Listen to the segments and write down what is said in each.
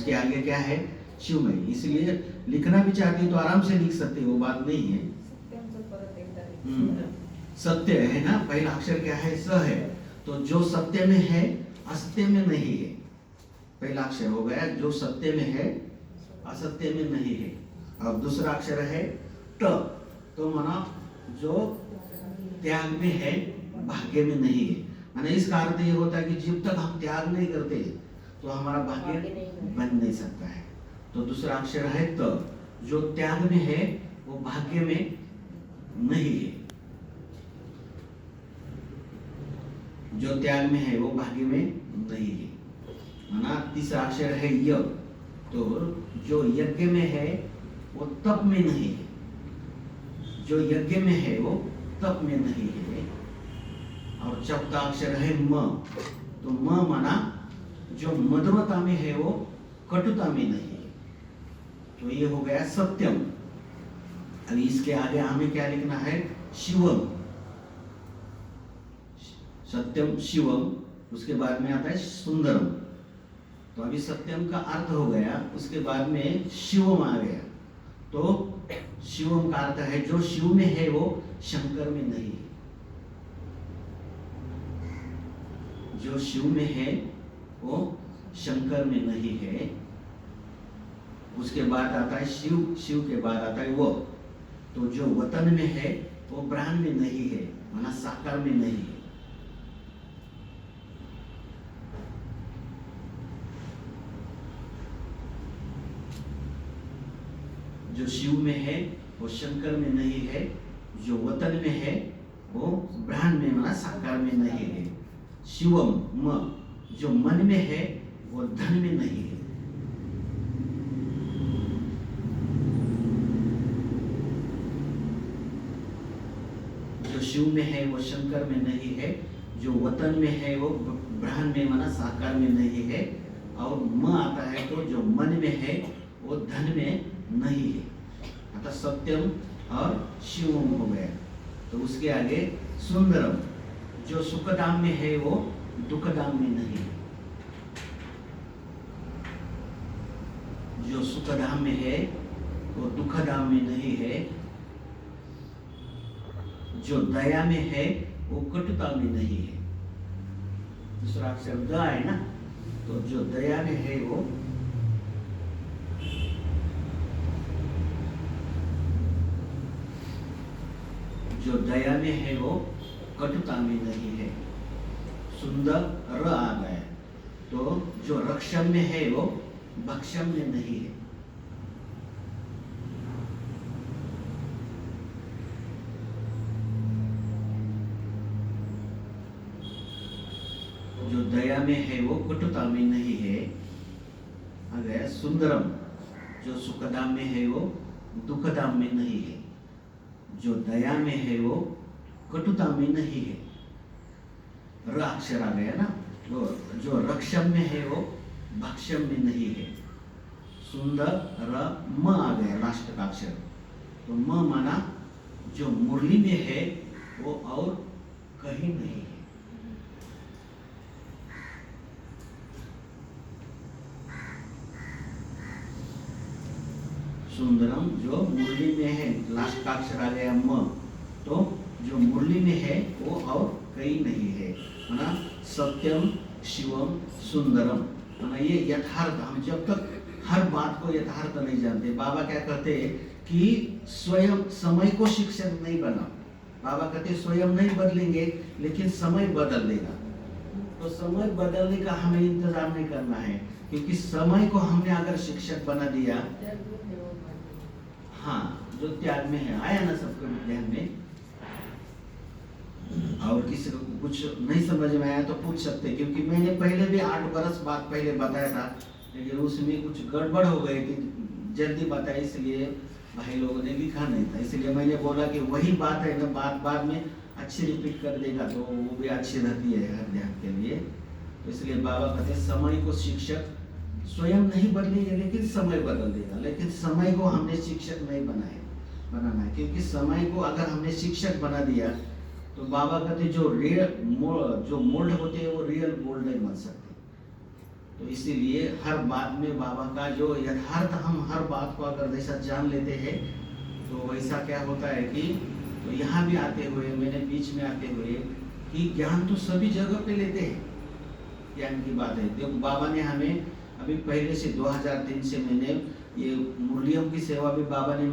उसके आगे क्या है, शिवमय। इसलिए लिखना भी चाहते हैं तो आराम से लिख सकते हैं, वो बात नहीं है। सत्य है ना, पहला अक्षर क्या है, स है। तो जो सत्य में है असत्य में नहीं है, पहला अक्षर हो गया। जो सत्य में है असत्य में नहीं है। अब दूसरा अक्षर है ट। तो माना जो त्याग में है भाग्य में नहीं है। माना इसका अर्थ ये होता है कि जब तक हम त्याग नहीं करते तो हमारा भाग्य बन नहीं सकता है। तो दूसरा अक्षर है त। जो त्याग में है वो भाग्य में नहीं है, जो त्याग में है वो भाग्य में नहीं है। माना तीसरा अक्षर है य। तो जो यज्ञ में है वो तप में नहीं है, जो यज्ञ में है वो तप में नहीं है। और चौथा अक्षर है म। तो म माना जो मधुरता में है वो कटुता में नहीं है। तो ये हो गया सत्यम। अभी इसके आगे हमें क्या लिखना है, शिवम। सत्यम शिवम, उसके बाद में आता है सुंदरम। तो अभी सत्यम का अर्थ हो गया, उसके बाद में शिवम आ गया। तो शिवम का अर्थ है जो शिव में है वो शंकर में नहीं है। जो शिव में है वो शंकर में नहीं है। उसके बाद आता है शिव, शिव के बाद आता है वो। तो जो वतन में है वो ब्रह्म में नहीं है, माना साकार में नहीं है। जो शिव में है वो शंकर में नहीं है, जो वतन में है वो ब्रह्म में माना साकार में नहीं है। शिवम म। जो मन में है वो धन में नहीं है। जो शिव में है वो शंकर में नहीं है, जो वतन में है वो ब्रह्म में माना साकार में नहीं है। और म आता है तो जो मन में है वो धन में नहीं है। अतः सत्यम और शिवम हो गया। तो उसके आगे सुंदरम। जो सुखधाम में है वो दुखधाम में नहीं है। जो सुखधाम में है वो दुखधाम में नहीं है। जो दया में है वो कटुता में नहीं है। दूसरा अक्षर द है ना, तो जो दया में है वो जो दया में है वो कटुता में नहीं है। सुंदर र आ गया। तो जो रक्षम में है वो भक्षम में नहीं है। जो दया में है वो कटुता में नहीं है। आ गया सुंदरम। जो सुखधाम में है वो दुखधाम में नहीं है। जो दया में है वो कटुता में नहीं है। र अक्षर आ गया ना। तो जो रक्षम में है वो भक्षम में नहीं है। सुंदर र म आ गया लास्ट का अक्षर। तो म माना जो मुरली में है वो और कहीं नहीं है। सुंदरम जो मुरली में है, लास्ट का अक्षर आ गया म। तो जो मुरली में है वो और कहीं नहीं है। माना सत्यम शिवम सुंदरम। माना ये यथार्थ, हम जब तक हर बात को यथार्थ नहीं जानते। बाबा क्या कहते हैं कि स्वयं समय को शिक्षक नहीं बना। बाबा कहते स्वयं नहीं बदलेंगे लेकिन समय बदल देगा। तो समय बदलने का हमें इंतजार नहीं करना है, क्योंकि समय को हमने अगर शिक्षक बना दिया, हाँ जो त्याग में है, आया ना सबके ध्यान में। और किसी को कुछ नहीं समझ में आया तो पूछ सकते, क्योंकि मैंने पहले भी 8 बरस बाद पहले बताया था, लेकिन उसमें कुछ गड़बड़ हो गई थी, जल्दी बताया, इसलिए भाई लोगों ने लिखा नहीं था। इसलिए मैंने बोला कि वही बात है ना, बाद में अच्छी रिपीट कर देगा तो वो भी अच्छी रहती है हर ध्यान के लिए। तो इसलिए बाबा कहते हैं समय को शिक्षक स्वयं नहीं बदलेंगे लेकिन समय बदल देगा। लेकिन समय को हमने शिक्षक नहीं बनाना है, क्योंकि समय को अगर हमने शिक्षक बना दिया तो बाबा कहते जो मोल्ड होते हैं वो रियल मोल्ड नहीं बन सकते। तो इसीलिए हर बात में बाबा का जो यथार्थ, हम हर बात को अगर जैसा जान लेते हैं तो वैसा क्या होता है कि तो यहाँ भी आते हुए, मैंने बीच में आते हुए कि ज्ञान तो सभी जगह पे लेते हैं, ज्ञान की बात है। देखो बाबा ने हमें अभी पहले से 2003 से मैंने ये मुरलियम की सेवा भी बाबा ने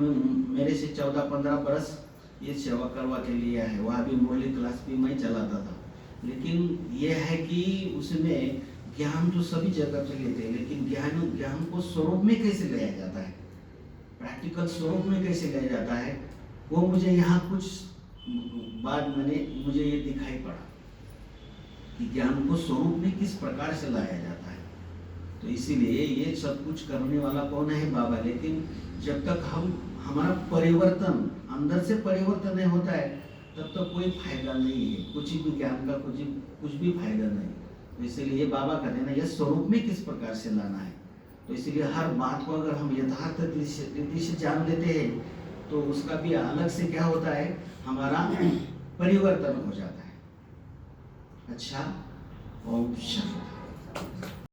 मेरे से 14-15 बरस ये सेवा करवा के लिया है। वहाँ भी मुरली क्लास भी मैं चलाता था। लेकिन ये है कि उसमें ज्ञान तो सभी जगह पे लेते हैं, लेकिन ज्ञान को स्वरूप में कैसे लाया जाता है, प्रैक्टिकल स्वरूप में कैसे लाया जाता है, वो मुझे यहाँ कुछ बाद मुझे ये दिखाई पड़ा कि ज्ञान को स्वरूप में किस प्रकार से लाया जाता है। तो इसीलिए ये सब कुछ करने वाला कौन है? बाबा। लेकिन जब तक हमारा परिवर्तन अंदर से परिवर्तन नहीं होता है तब तक कोई फायदा नहीं है, कुछ भी ज्ञान का कुछ भी फायदा नहीं। तो इसीलिए बाबा कहते हैं ना, यह स्वरूप में किस प्रकार से लाना है। तो इसीलिए हर बात को अगर हम यथार्थ रीति से जान लेते हैं तो उसका भी अलग से क्या होता है, हमारा परिवर्तन हो जाता है। अच्छा, ओम शांति।